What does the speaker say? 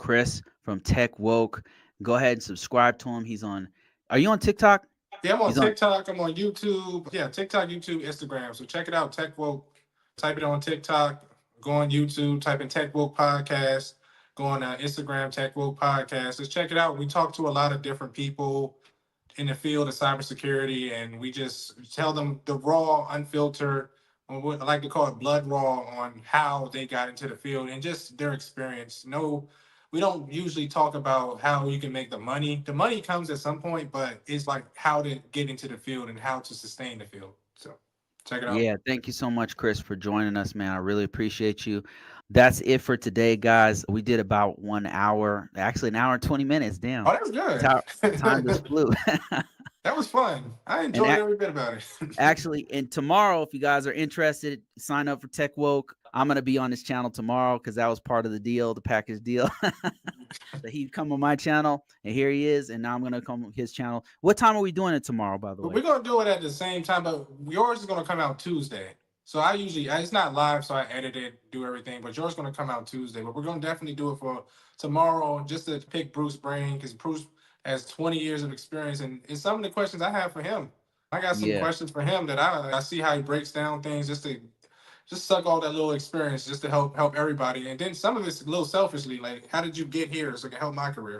Chris from Tech Woke. Go ahead and subscribe to him. He's on. Are you on TikTok? Yeah, I'm on He's on. TikTok. I'm on YouTube. Yeah, TikTok, YouTube, Instagram. So check it out, Tech Woke. Type it on TikTok. Go on YouTube. Type in Tech Woke Podcast. Go on Instagram, Tech Woke Podcast. Just check it out. We talk to a lot of different people in the field of cybersecurity, and we just tell them the raw, unfiltered, or what I like to call it blood raw, on how they got into the field and just their experience. No, we don't usually talk about how you can make the money. The money comes at some point, but it's like how to get into the field and how to sustain the field. So check it out. Yeah, thank you so much, Chris, for joining us, man. I really appreciate you. That's it for today, guys. We did about 1 hour, actually an hour and 20 minutes. Oh, Damn, that's good. time just flew. That was fun. I and enjoyed every bit about it. Actually, and tomorrow, if you guys are interested, sign up for Tech Woke. I'm gonna be on this channel tomorrow because that was part of the deal, the package deal. That he'd come on my channel, and here he is, and now I'm gonna come on his channel. What time are we doing it tomorrow, by the But way? we're gonna do it at the same time, but yours is gonna come out Tuesday. So I usually it's not live, so I edit it, do everything. But yours is gonna come out Tuesday. But we're gonna definitely do it for tomorrow, just to pick Bruce's brain, because Bruce has 20 years of experience, and it's some of the questions I have for him. I got some Yeah, questions for him that I see how he breaks down things, just to just suck all that little experience, just to help everybody. And then some of it's a little selfishly, like how did you get here so it can help my career.